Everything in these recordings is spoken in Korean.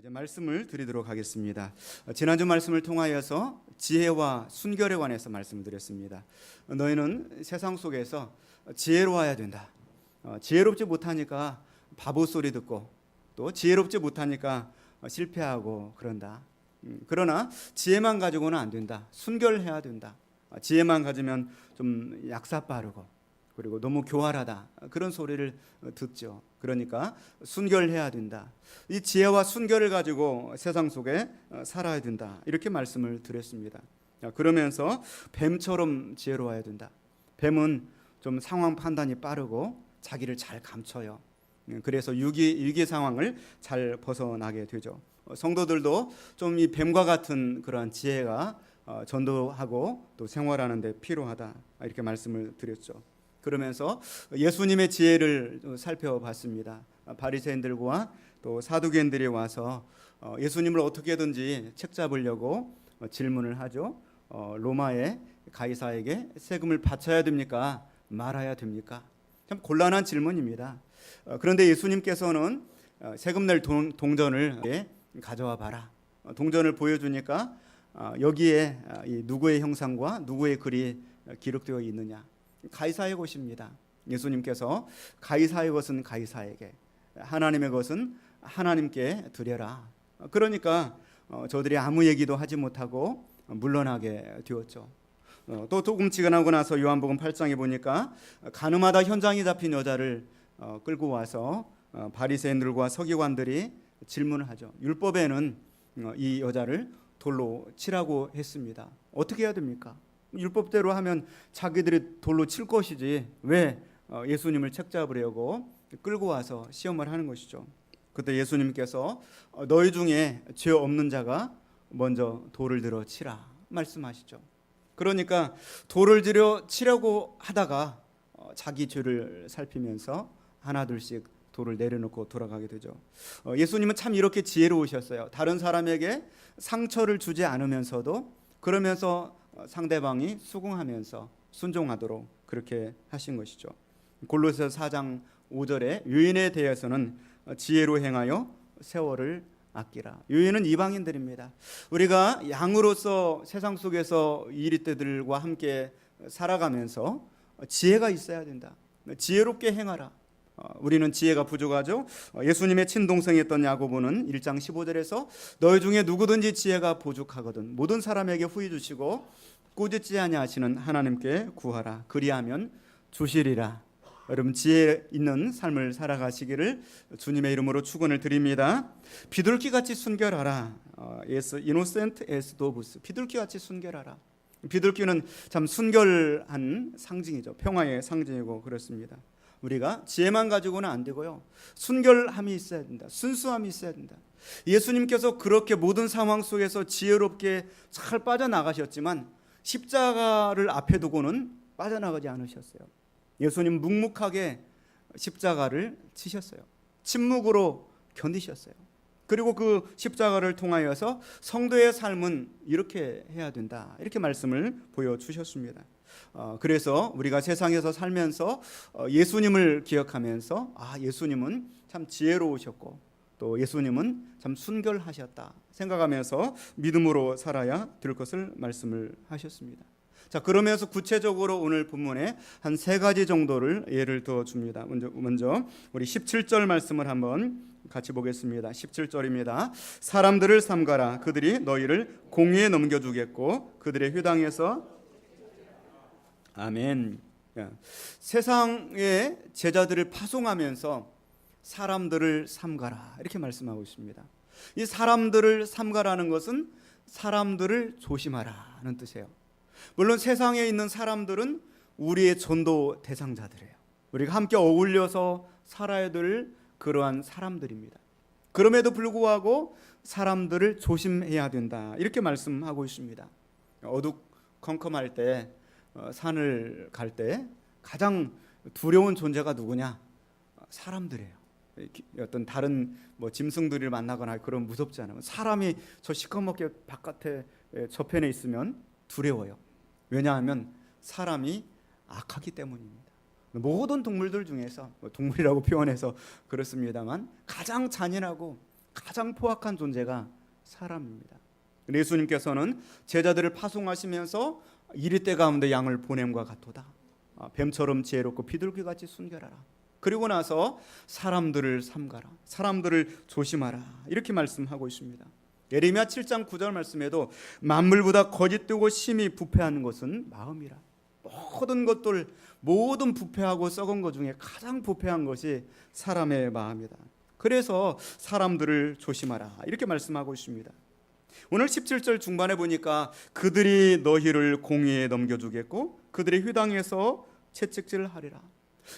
이제 말씀을 드리도록 하겠습니다. 지난주 말씀을 통하여서 지혜와 순결에 관해서 말씀을 드렸습니다. 너희는 세상 속에서 지혜로워야 된다. 지혜롭지 못하니까 바보 소리 듣고 또 지혜롭지 못하니까 실패하고 그런다. 그러나 지혜만 가지고는 안 된다. 순결해야 된다. 지혜만 가지면 좀 약사 빠르고 그리고 너무 교활하다. 그런 소리를 듣죠. 그러니까 순결해야 된다. 이 지혜와 순결을 가지고 세상 속에 살아야 된다. 이렇게 말씀을 드렸습니다. 그러면서 뱀처럼 지혜로워야 된다. 뱀은 좀 상황 판단이 빠르고 자기를 잘 감춰요. 그래서 위기 상황을 잘 벗어나게 되죠. 성도들도 좀 이 뱀과 같은 그러한 지혜가 전도하고 또 생활하는 데 필요하다. 이렇게 말씀을 드렸죠. 그러면서 예수님의 지혜를 살펴봤습니다. 바리새인들과 또 사두개인들이 와서 예수님을 어떻게든지 책잡으려고 질문을 하죠. 로마의 가이사에게 세금을 바쳐야 됩니까? 말아야 됩니까? 참 곤란한 질문입니다. 그런데 예수님께서는 세금 낼 동전을 가져와 봐라. 동전을 보여주니까 여기에 누구의 형상과 누구의 글이 기록되어 있느냐. 가이사의 것입니다. 예수님께서 가이사의 것은 가이사에게, 하나님의 것은 하나님께 드려라. 그러니까 저들이 아무 얘기도 하지 못하고 물러나게 되었죠. 또 조금 지나고 나서 요한복음 8장에 보니까 가늠하다 현장에 잡힌 여자를 끌고 와서 바리새인들과 서기관들이 질문을 하죠. 율법에는 이 여자를 돌로 치라고 했습니다. 어떻게 해야 됩니까? 율법대로 하면 자기들이 돌로 칠 것이지 왜 예수님을 책잡으려고 끌고 와서 시험을 하는 것이죠. 그때 예수님께서 너희 중에 죄 없는 자가 먼저 돌을 들어 치라 말씀하시죠. 그러니까 돌을 들여 치려고 하다가 자기 죄를 살피면서 하나둘씩 돌을 내려놓고 돌아가게 되죠. 예수님은 참 이렇게 지혜로우셨어요. 다른 사람에게 상처를 주지 않으면서도 그러면서 상대방이 수긍하면서 순종하도록 그렇게 하신 것이죠. 골로새서 4장 5절에 유인에 대해서는 지혜로 행하여 세월을 아끼라. 유인은 이방인들입니다. 우리가 양으로서 세상 속에서 이리떼들과 함께 살아가면서 지혜가 있어야 된다. 지혜롭게 행하라. 우리는 지혜가 부족하죠. 예수님의 친동생이었던 야고보는 1장 15절에서 너희 중에 누구든지 지혜가 부족하거든 모든 사람에게 후히 주시고 꾸짖지 아니하시는 하나님께 구하라. 그리하면 주시리라. 여러분 지혜 있는 삶을 살아가시기를 주님의 이름으로 축원을 드립니다. 비둘기같이 순결하라. innocent as doves. 비둘기같이 순결하라. 비둘기는 참 순결한 상징이죠. 평화의 상징이고 그렇습니다. 우리가 지혜만 가지고는 안 되고요. 순결함이 있어야 된다. 순수함이 있어야 된다. 예수님께서 그렇게 모든 상황 속에서 지혜롭게 잘 빠져나가셨지만 십자가를 앞에 두고는 빠져나가지 않으셨어요. 예수님 묵묵하게 십자가를 치셨어요. 침묵으로 견디셨어요. 그리고 그 십자가를 통하여서 성도의 삶은 이렇게 해야 된다. 이렇게 말씀을 보여주셨습니다. 그래서 우리가 세상에서 살면서 예수님을 기억하면서 예수님은 참 지혜로우셨고 또 예수님은 참 순결하셨다 생각하면서 믿음으로 살아야 될 것을 말씀을 하셨습니다. 자, 그러면서 구체적으로 오늘 본문에 한 세 가지 정도를 예를 들어 줍니다. 먼저 우리 17절 말씀을 한번 같이 보겠습니다. 17절입니다. 사람들을 삼가라. 그들이 너희를 공의에 넘겨주겠고 그들의 회당에서 아멘. 세상의 제자들을 파송하면서 사람들을 삼가라 이렇게 말씀하고 있습니다. 이 사람들을 삼가라는 것은 사람들을 조심하라는 뜻이에요. 물론 세상에 있는 사람들은 우리의 전도 대상자들이에요. 우리가 함께 어울려서 살아야 될 그러한 사람들입니다. 그럼에도 불구하고 사람들을 조심해야 된다 이렇게 말씀하고 있습니다. 어두컴컴할 때 산을 갈 때 가장 두려운 존재가 누구냐? 사람들이에요. 어떤 다른 짐승들을 만나거나 그런 무섭지 않으면 사람이 저 시커멓게 바깥에 저편에 있으면 두려워요. 왜냐하면 사람이 악하기 때문입니다. 모든 동물들 중에서 동물이라고 표현해서 그렇습니다만 가장 잔인하고 가장 포악한 존재가 사람입니다. 예수님께서는 제자들을 파송하시면서 이리 때 가운데 양을 보냄과 같도다. 뱀처럼 지혜롭고 비둘기같이 순결하라. 그리고 나서 사람들을 삼가라. 사람들을 조심하라. 이렇게 말씀하고 있습니다. 예레미야 7장 9절 말씀에도 만물보다 거짓되고 심히 부패한 것은 마음이라. 모든 부패하고 썩은 것 중에 가장 부패한 것이 사람의 마음이다. 그래서 사람들을 조심하라. 이렇게 말씀하고 있습니다. 오늘 17절 중반에 보니까 그들이 너희를 공의에 넘겨주겠고 그들의 회당에서 채찍질하리라.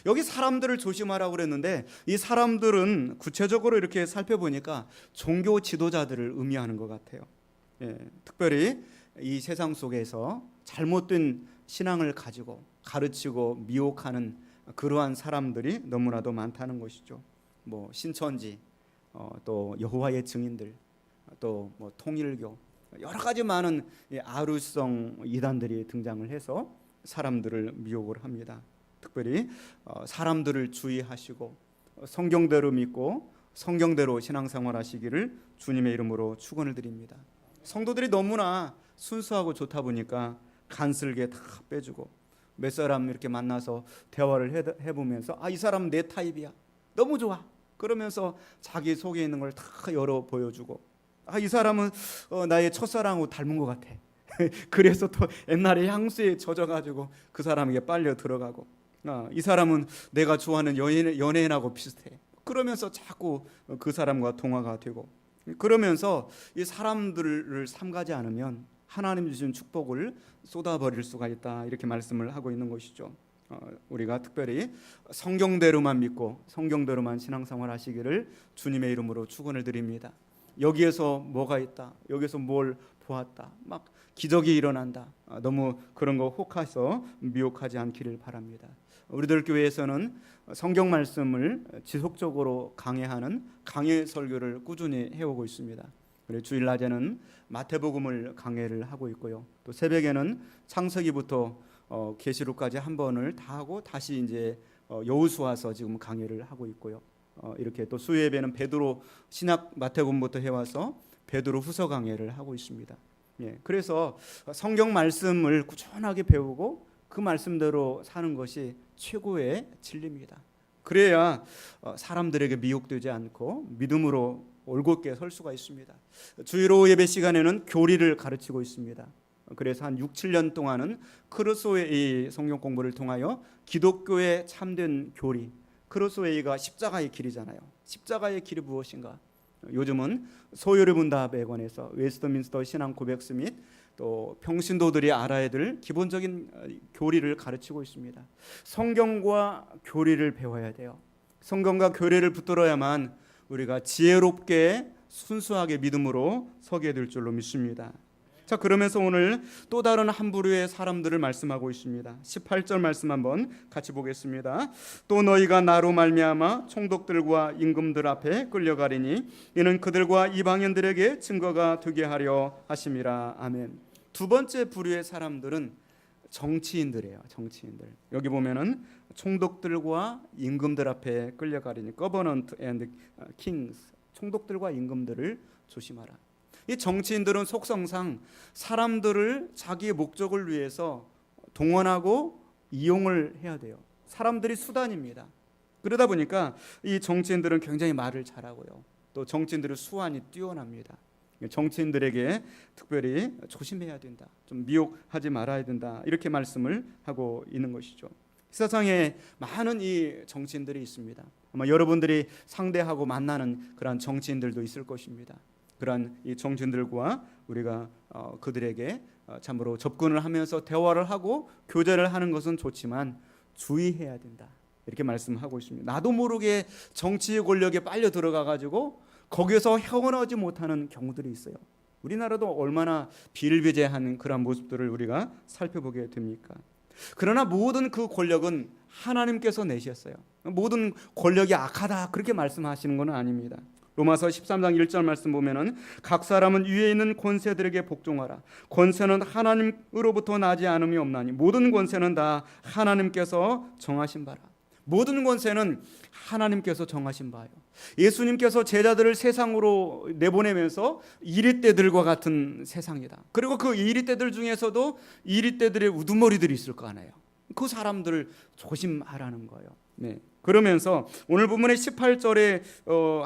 여기 사람들을 조심하라고 그랬는데 이 사람들은 구체적으로 이렇게 살펴보니까 종교 지도자들을 의미하는 것 같아요. 특별히 이 세상 속에서 잘못된 신앙을 가지고 가르치고 미혹하는 그러한 사람들이 너무나도 많다는 것이죠. 신천지, 또 여호와의 증인들, 또 통일교, 여러 가지 많은 아루성 이단들이 등장을 해서 사람들을 미혹을 합니다. 특별히 사람들을 주의하시고 성경대로 믿고 성경대로 신앙생활 하시기를 주님의 이름으로 축원을 드립니다. 성도들이 너무나 순수하고 좋다 보니까 간슬게 다 빼주고 몇 사람 이렇게 만나서 대화를 해보면서 이 사람 내 타입이야, 너무 좋아, 그러면서 자기 속에 있는 걸 다 열어 보여주고 이 사람은 나의 첫사랑하고 닮은 것 같아. 그래서 또 옛날에 향수에 젖어가지고 그 사람에게 빨려 들어가고 이 사람은 내가 좋아하는 연예인하고 비슷해. 그러면서 자꾸 그 사람과 동화가 되고 그러면서 이 사람들을 삼가지 않으면 하나님 주신 축복을 쏟아버릴 수가 있다. 이렇게 말씀을 하고 있는 것이죠. 우리가 특별히 성경대로만 믿고 성경대로만 신앙생활 하시기를 주님의 이름으로 축원을 드립니다. 여기에서 뭐가 있다, 여기서 뭘 보았다, 막 기적이 일어난다, 너무 그런 거 혹해서 미혹하지 않기를 바랍니다. 우리들 교회에서는 성경 말씀을 지속적으로 강해하는 강해 설교를 꾸준히 해오고 있습니다. 그리고 주일 낮에는 마태복음을 강해를 하고 있고요. 또 새벽에는 창세기부터 계시록까지 한 번을 다 하고 다시 이제 여호수아서 지금 강해를 하고 있고요. 이렇게 또 수요예배는 베드로 신약 마태복음부터 해와서 베드로 후서 강해를 하고 있습니다. 그래서 성경 말씀을 꾸준하게 배우고 그 말씀대로 사는 것이 최고의 진리입니다. 그래야 사람들에게 미혹되지 않고 믿음으로 올곧게 설 수가 있습니다. 주일 오후 예배 시간에는 교리를 가르치고 있습니다. 그래서 한 6, 7년 동안은 크루소웨이 성경 공부를 통하여 기독교의 참된 교리, 크루소웨이가 십자가의 길이잖아요. 십자가의 길이 무엇인가? 요즘은 소요리 문답에 관해서 웨스트민스터 신앙 고백서 및 또 평신도들이 알아야 될 기본적인 교리를 가르치고 있습니다. 성경과 교리를 배워야 돼요. 성경과 교리를 붙들어야만 우리가 지혜롭게 순수하게 믿음으로 서게 될 줄로 믿습니다. 자, 그러면서 오늘 또 다른 한 부류의 사람들을 말씀하고 있습니다. 18절 말씀 한번 같이 보겠습니다. 또 너희가 나로 말미암아 총독들과 임금들 앞에 끌려가리니 이는 그들과 이방인들에게 증거가 되게 하려 하심이라. 아멘. 두 번째 부류의 사람들은 정치인들이에요. 정치인들. 여기 보면은 총독들과 임금들 앞에 끌려가리니 Government and Kings, 총독들과 임금들을 조심하라. 이 정치인들은 속성상 사람들을 자기의 목적을 위해서 동원하고 이용을 해야 돼요. 사람들이 수단입니다. 그러다 보니까 이 정치인들은 굉장히 말을 잘하고요. 또 정치인들의 수완이 뛰어납니다. 정치인들에게 특별히 조심해야 된다, 좀 미혹하지 말아야 된다, 이렇게 말씀을 하고 있는 것이죠. 세상에 많은 이 정치인들이 있습니다. 아마 여러분들이 상대하고 만나는 그런 정치인들도 있을 것입니다. 그런 이 정치인들과 우리가 그들에게 참으로 접근을 하면서 대화를 하고 교제를 하는 것은 좋지만 주의해야 된다, 이렇게 말씀하고 있습니다. 나도 모르게 정치의 권력에 빨려 들어가 가지고 거기에서 헤어나오지 못하는 경우들이 있어요. 우리나라도 얼마나 비일비재한 그런 모습들을 우리가 살펴보게 됩니까? 그러나 모든 그 권력은 하나님께서 내셨어요. 모든 권력이 악하다 그렇게 말씀하시는 건 아닙니다. 로마서 13장 1절 말씀 보면은 각 사람은 위에 있는 권세들에게 복종하라. 권세는 하나님으로부터 나지 않음이 없나니 모든 권세는 다 하나님께서 정하신 바라. 모든 권세는 하나님께서 정하신 바예요. 예수님께서 제자들을 세상으로 내보내면서 이리떼들과 같은 세상이다. 그리고 그 이리떼들 중에서도 이리떼들의 우두머리들이 있을 거 아니에요. 그 사람들을 조심하라는 거예요. 네. 그러면서 오늘 본문의 18절의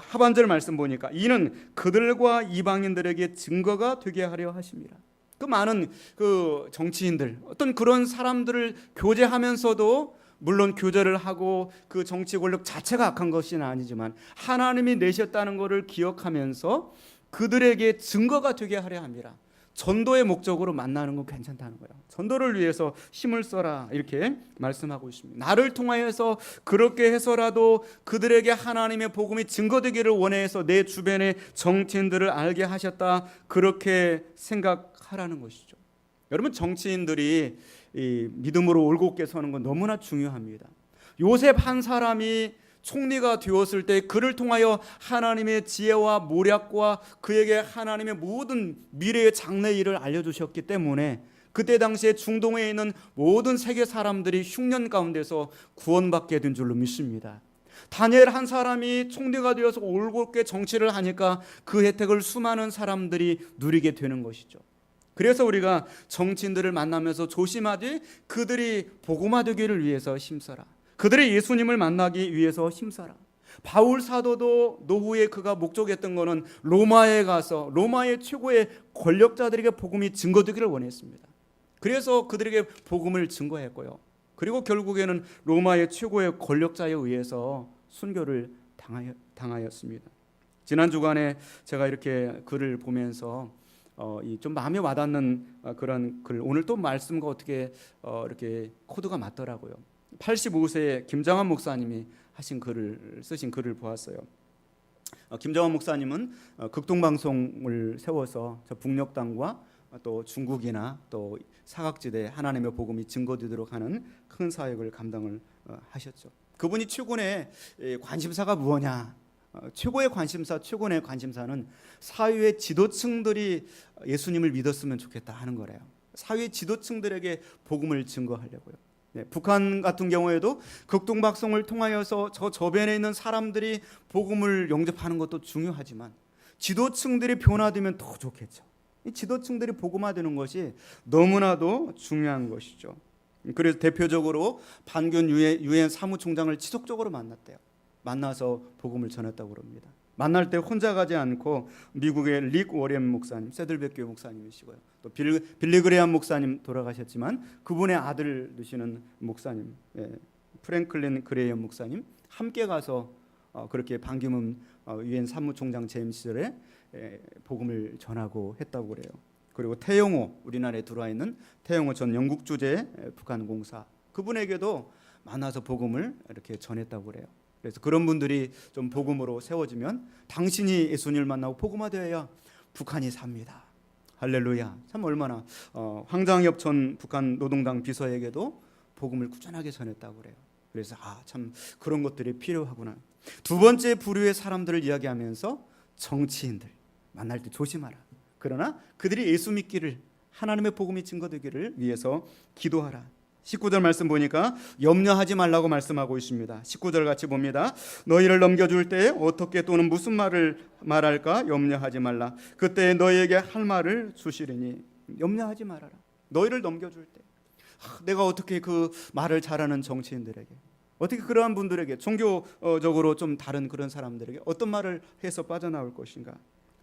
하반절 말씀 보니까 이는 그들과 이방인들에게 증거가 되게 하려 하십니다. 그 많은 그 정치인들, 어떤 그런 사람들을 교제하면서도 물론 교제를 하고 그 정치 권력 자체가 악한 것은 아니지만 하나님이 내셨다는 것을 기억하면서 그들에게 증거가 되게 하려 합니다. 전도의 목적으로 만나는 건 괜찮다는 거예요. 전도를 위해서 힘을 써라 이렇게 말씀하고 있습니다. 나를 통하여서 그렇게 해서라도 그들에게 하나님의 복음이 증거되기를 원해서 내 주변의 정치인들을 알게 하셨다, 그렇게 생각하라는 것이죠. 여러분, 정치인들이 이 믿음으로 올곧게 서는 건 너무나 중요합니다. 요셉 한 사람이 총리가 되었을 때 그를 통하여 하나님의 지혜와 모략과 그에게 하나님의 모든 미래의 장래 일을 알려주셨기 때문에 그때 당시에 중동에 있는 모든 세계 사람들이 흉년 가운데서 구원받게 된 줄로 믿습니다. 다니엘 한 사람이 총리가 되어서 올곧게 정치를 하니까 그 혜택을 수많은 사람들이 누리게 되는 것이죠. 그래서 우리가 정치인들을 만나면서 조심하되 그들이 복음화 되기를 위해서 힘써라. 그들의 예수님을 만나기 위해서 힘써라. 바울 사도도 노후에 그가 목적했던 것은 로마에 가서 로마의 최고의 권력자들에게 복음이 증거되기를 원했습니다. 그래서 그들에게 복음을 증거했고요. 그리고 결국에는 로마의 최고의 권력자에 의해서 순교를 당하였습니다. 지난 주간에 제가 이렇게 글을 보면서 좀 마음에 와닿는 그런 글, 오늘 또 말씀과 어떻게 이렇게 코드가 맞더라고요. 85세 김정환 목사님이 쓰신 글을 보았어요. 김정환 목사님은 극동방송을 세워서 저 북녘땅과 또 중국이나 또 사각지대 하나님의 복음이 증거되도록 하는 큰 사역을 감당을 하셨죠. 그분이 최고의 관심사가 무엇냐? 최고의 관심사는 사회의 지도층들이 예수님을 믿었으면 좋겠다 하는 거래요. 사회 지도층들에게 복음을 증거하려고요. 네, 북한 같은 경우에도 극동방송을 통하여서 저 저변에 있는 사람들이 복음을 영접하는 것도 중요하지만 지도층들이 변화되면 더 좋겠죠. 이 지도층들이 복음화되는 것이 너무나도 중요한 것이죠. 그래서 대표적으로 반균 유엔 사무총장을 지속적으로 만났대요. 만나서 복음을 전했다고 그럽니다. 만날 때 혼자 가지 않고 미국의 릭 워렌 목사님, 세들백 교회 목사님이시고요. 또 빌리 그레함 목사님 돌아가셨지만 그분의 아들 되시는 목사님, 프랭클린 그레이엄 목사님 함께 가서 그렇게 반기문 유엔 사무총장 재임 시절에 복음을 전하고 했다고 그래요. 그리고 태영호, 우리나라에 들어와 있는 태영호 전 영국 주재 북한 공사, 그분에게도 만나서 복음을 이렇게 전했다고 그래요. 그래서 그런 분들이 좀 복음으로 세워지면 당신이 예수님을 만나고 복음화되어야 북한이 삽니다. 할렐루야. 참 얼마나 황장엽 전 북한 노동당 비서에게도 복음을 꾸준하게 전했다고 그래요. 그래서 참 그런 것들이 필요하구나. 두 번째 부류의 사람들을 이야기하면서 정치인들 만날 때 조심하라. 그러나 그들이 예수 믿기를, 하나님의 복음이 증거되기를 위해서 기도하라. 19절 말씀 보니까 염려하지 말라고 말씀하고 있습니다. 19절 같이 봅니다. 너희를 넘겨줄 때 어떻게 또는 무슨 말을 말할까 염려하지 말라. 그때 너희에게 할 말을 주시리니. 염려하지 말아라. 너희를 넘겨줄 때 내가 어떻게 그 말을 잘하는 정치인들에게, 어떻게 그러한 분들에게, 종교적으로 좀 다른 그런 사람들에게 어떤 말을 해서 빠져나올 것인가.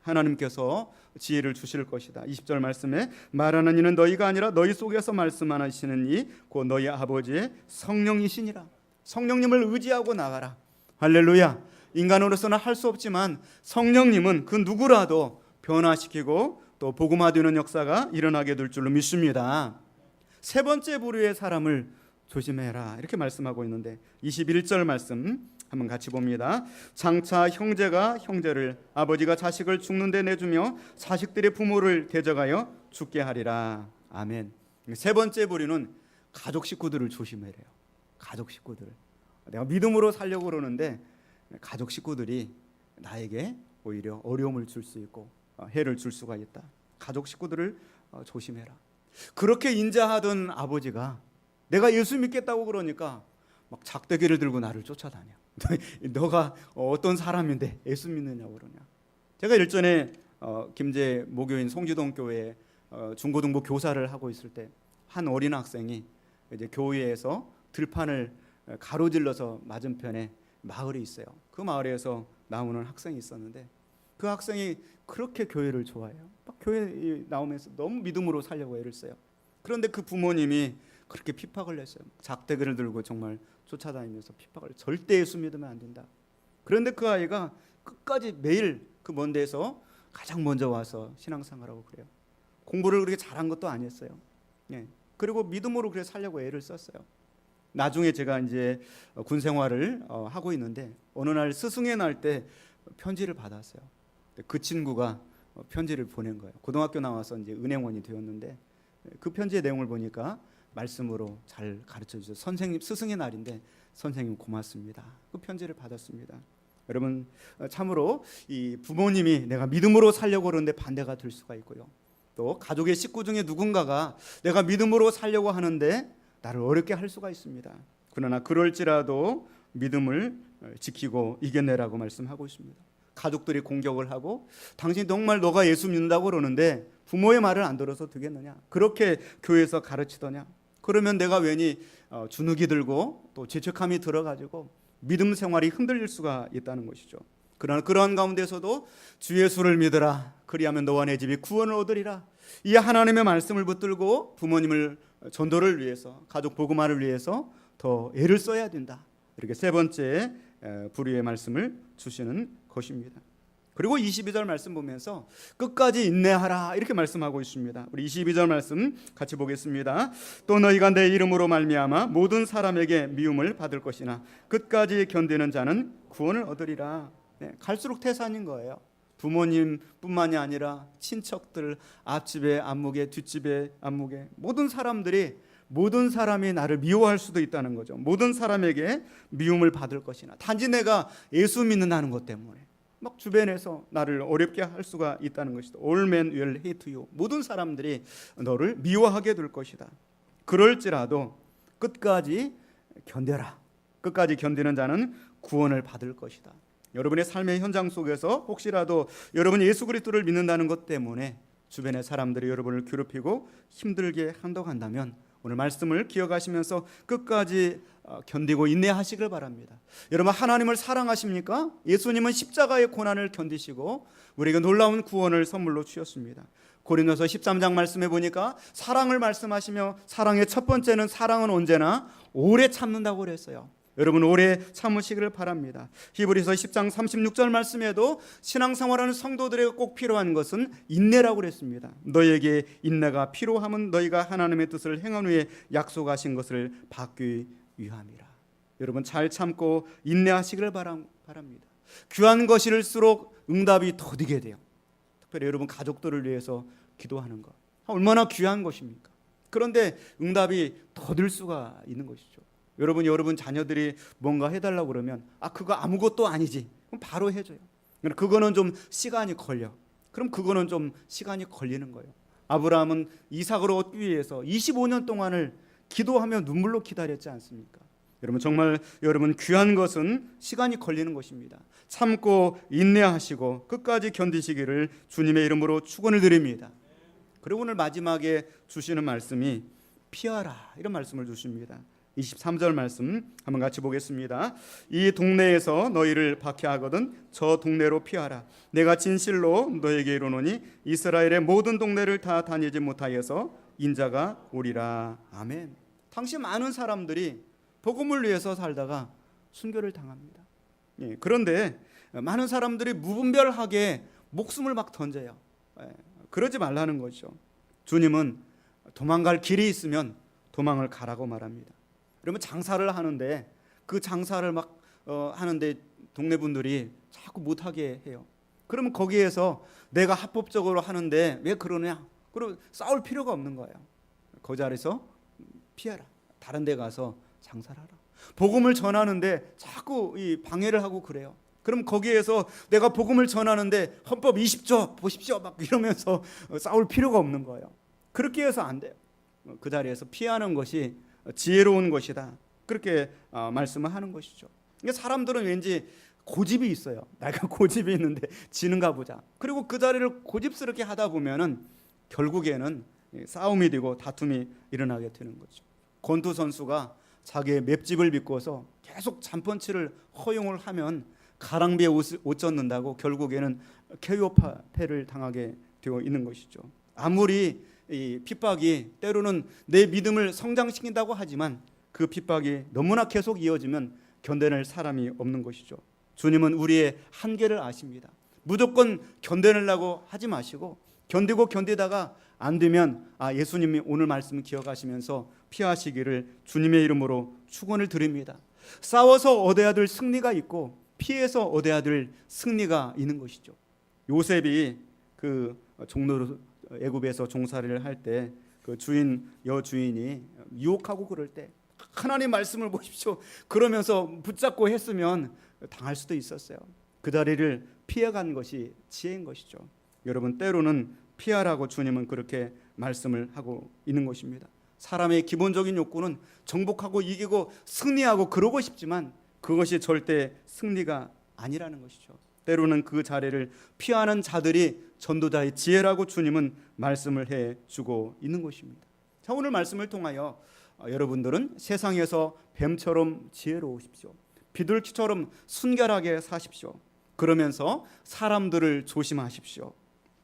하나님께서 지혜를 주실 것이다. 20절 말씀에 말하는 이는 너희가 아니라 너희 속에서 말씀하시는 이 곧 너희 아버지의 성령이시니라. 성령님을 의지하고 나가라. 할렐루야. 인간으로서는 할 수 없지만 성령님은 그 누구라도 변화시키고 또 복음화되는 역사가 일어나게 될 줄로 믿습니다. 세 번째 부류의 사람을 조심해라 이렇게 말씀하고 있는데 21절 말씀 한번 같이 봅니다. 장차 형제가 형제를, 아버지가 자식을 죽는 데 내주며 자식들의 부모를 대적하여 죽게 하리라. 아멘. 세 번째 부류는 가족 식구들을 조심해래요. 가족 식구들. 내가 믿음으로 살려고 그러는데 가족 식구들이 나에게 오히려 어려움을 줄 수 있고 해를 줄 수가 있다. 가족 식구들을 조심해라. 그렇게 인자하던 아버지가 내가 예수 믿겠다고 그러니까 막 작대기를 들고 나를 쫓아다녀. 너가 어떤 사람인데 예수 믿느냐고 그러냐. 제가 일전에 김제 모교인 송지동 교회에 중고등부 교사를 하고 있을 때 한 어린 학생이 이제 교회에서 들판을 가로질러서 맞은편에 마을이 있어요. 그 마을에서 나오는 학생이 있었는데 그 학생이 그렇게 교회를 좋아해요. 막 교회 나오면서 너무 믿음으로 살려고 애를 써요. 그런데 그 부모님이 그렇게 핍박을 했어요. 작대기를 들고 정말 쫓아다니면서 핍박을, 절대 예수 믿으면 안 된다. 그런데 그 아이가 끝까지 매일 그 먼 데서 가장 먼저 와서 신앙생활하고 그래요. 공부를 그렇게 잘한 것도 아니었어요. 예. 그리고 믿음으로 그래 살려고 애를 썼어요. 나중에 제가 이제 군 생활을 하고 있는데 어느 날 스승의 날 때 편지를 받았어요. 그 친구가 편지를 보낸 거예요. 고등학교 나와서 이제 은행원이 되었는데 그 편지의 내용을 보니까 말씀으로 잘 가르쳐 주셔서 선생님, 스승의 날인데 선생님 고맙습니다. 그 편지를 받았습니다. 여러분, 참으로 이 부모님이 내가 믿음으로 살려고 그러는데 반대가 될 수가 있고요. 또 가족의 식구 중에 누군가가 내가 믿음으로 살려고 하는데 나를 어렵게 할 수가 있습니다. 그러나 그럴지라도 믿음을 지키고 이겨내라고 말씀하고 있습니다. 가족들이 공격을 하고 당신 정말 너가 예수 믿는다고 그러는데 부모의 말을 안 들어서 되겠느냐, 그렇게 교회에서 가르치더냐, 그러면 내가 괜히 주눅이 들고 또 죄책감이 들어가지고 믿음 생활이 흔들릴 수가 있다는 것이죠. 그러나 그러한 가운데서도 주 예수를 믿으라, 그리하면 너와 내 집이 구원을 얻으리라, 이 하나님의 말씀을 붙들고 부모님을 전도를 위해서, 가족 복음화를 위해서 더 애를 써야 된다. 이렇게 세 번째 불의의 말씀을 주시는 것입니다. 그리고 22절 말씀 보면서 끝까지 인내하라 이렇게 말씀하고 있습니다. 우리 22절 말씀 같이 보겠습니다. 또 너희가 내 이름으로 말미암아 모든 사람에게 미움을 받을 것이나 끝까지 견디는 자는 구원을 얻으리라. 갈수록 태산인 거예요. 부모님뿐만이 아니라 친척들, 앞집에 안목에, 뒷집에 안목에, 모든 사람이 나를 미워할 수도 있다는 거죠. 모든 사람에게 미움을 받을 것이나, 단지 내가 예수 믿는다는 것 때문에 막 주변에서 나를 어렵게 할 수가 있다는 것이다. All men will hate you. 모든 사람들이 너를 미워하게 될 것이다. 그럴지라도 끝까지 견뎌라. 끝까지 견디는 자는 구원을 받을 것이다. 여러분의 삶의 현장 속에서 혹시라도 여러분이 예수 그리스도를 믿는다는 것 때문에 주변의 사람들이 여러분을 괴롭히고 힘들게 한다면 오늘 말씀을 기억하시면서 끝까지 견디고 인내하시길 바랍니다. 여러분, 하나님을 사랑하십니까? 예수님은 십자가의 고난을 견디시고 우리에게 놀라운 구원을 선물로 주셨습니다. 고린도서 13장 말씀해 보니까 사랑을 말씀하시며, 사랑의 첫 번째는 사랑은 언제나 오래 참는다고 그랬어요. 여러분, 오래 참으시기를 바랍니다. 히브리서 10장 36절 말씀에도 신앙생활하는 성도들에게 꼭 필요한 것은 인내라고 그랬습니다. 너희에게 인내가 필요함은 너희가 하나님의 뜻을 행한 후에 약속하신 것을 받기 위함이라. 여러분, 잘 참고 인내하시기를 바랍니다. 귀한 것일수록 응답이 더디게 돼요. 특별히 여러분 가족들을 위해서 기도하는 것, 얼마나 귀한 것입니까? 그런데 응답이 더딜 수가 있는 것이죠. 여러분 자녀들이 뭔가 해달라고 그러면 그거 아무것도 아니지, 그럼 바로 해줘요. 그거는 좀 시간이 걸려. 그럼 그거는 좀 시간이 걸리는 거예요. 아브라함은 이삭을 얻기 위해서 25년 동안을 기도하며 눈물로 기다렸지 않습니까? 여러분, 정말 여러분 귀한 것은 시간이 걸리는 것입니다. 참고 인내하시고 끝까지 견디시기를 주님의 이름으로 축원을 드립니다. 그리고 오늘 마지막에 주시는 말씀이 피하라, 이런 말씀을 주십니다. 23절 말씀 한번 같이 보겠습니다. 이 동네에서 너희를 박해하거든 저 동네로 피하라. 내가 진실로 너에게 이르노니 이스라엘의 모든 동네를 다 다니지 못하여서 인자가 오리라. 아멘. 당시 많은 사람들이 복음을 위해서 살다가 순교를 당합니다. 그런데 많은 사람들이 무분별하게 목숨을 막 던져요. 그러지 말라는 거죠. 주님은 도망갈 길이 있으면 도망을 가라고 말합니다. 그러면 장사를 하는데 그 장사를 막 하는데 동네 분들이 자꾸 못하게 해요. 그러면 거기에서 내가 합법적으로 하는데 왜 그러냐? 그럼 싸울 필요가 없는 거예요. 그 자리에서 피해라. 다른 데 가서 장사를 하라. 복음을 전하는데 자꾸 이 방해를 하고 그래요. 그럼 거기에서 내가 복음을 전하는데 헌법 20조 보십시오 막 이러면서 싸울 필요가 없는 거예요. 그렇게 해서 안 돼요. 그 자리에서 피하는 것이 지혜로운 것이다. 그렇게 말씀을 하는 것이죠. 그러니까 사람들은 왠지 고집이 있어요. 내가 고집이 있는데 지는가 보자. 그리고 그 자리를 고집스럽게 하다 보면은 결국에는 싸움이 되고 다툼이 일어나게 되는 거죠. 권투 선수가 자기의 맵집을 비꼬서 계속 잔펀치를 허용을 하면 가랑비에 옷 젖는다고 결국에는 KO패를 당하게 되어 있는 것이죠. 아무리 이 핍박이 때로는 내 믿음을 성장시킨다고 하지만 그 핍박이 너무나 계속 이어지면 견뎌낼 사람이 없는 것이죠. 주님은 우리의 한계를 아십니다. 무조건 견뎌내려고 하지 마시고 견디고 견디다가 안 되면 예수님이 오늘 말씀 기억하시면서 피하시기를 주님의 이름으로 축원을 드립니다. 싸워서 얻어야 될 승리가 있고 피해서 얻어야 될 승리가 있는 것이죠. 요셉이 그 종로로 애굽에서 종살이를 할 때 그 여주인이 유혹하고 그럴 때 하나님 말씀을 보십시오 그러면서 붙잡고 했으면 당할 수도 있었어요. 그 자리를 피해간 것이 지혜인 것이죠. 여러분, 때로는 피하라고 주님은 그렇게 말씀을 하고 있는 것입니다. 사람의 기본적인 욕구는 정복하고 이기고 승리하고 그러고 싶지만 그것이 절대 승리가 아니라는 것이죠. 때로는 그 자리를 피하는 자들이 전도자의 지혜라고 주님은 말씀을 해주고 있는 것입니다. 자, 오늘 말씀을 통하여 여러분들은 세상에서 뱀처럼 지혜로우십시오. 비둘기처럼 순결하게 사십시오. 그러면서 사람들을 조심하십시오.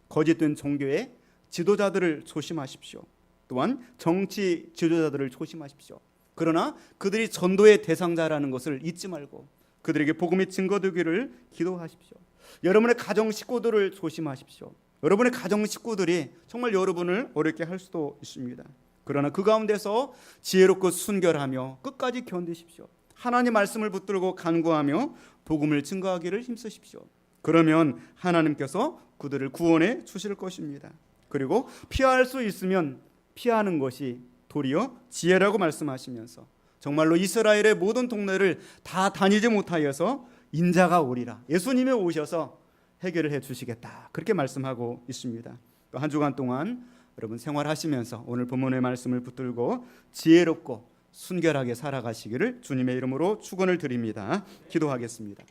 거짓된 종교의 지도자들을 조심하십시오. 또한 정치 지도자들을 조심하십시오. 그러나 그들이 전도의 대상자라는 것을 잊지 말고 그들에게 복음이 증거되기를 기도하십시오. 여러분의 가정 식구들을 조심하십시오. 여러분의 가정 식구들이 정말 여러분을 어렵게 할 수도 있습니다. 그러나 그 가운데서 지혜롭고 순결하며 끝까지 견디십시오. 하나님 말씀을 붙들고 간구하며 복음을 증거하기를 힘쓰십시오. 그러면 하나님께서 그들을 구원해 주실 것입니다. 그리고 피할 수 있으면 피하는 것이 도리어 지혜라고 말씀하시면서 정말로 이스라엘의 모든 동네를 다 다니지 못하여서 인자가 오리라. 예수님이 오셔서 해결을 해 주시겠다. 그렇게 말씀하고 있습니다. 또 한 주간 동안 여러분 생활하시면서 오늘 본문의 말씀을 붙들고 지혜롭고 순결하게 살아가시기를 주님의 이름으로 축원을 드립니다. 기도하겠습니다.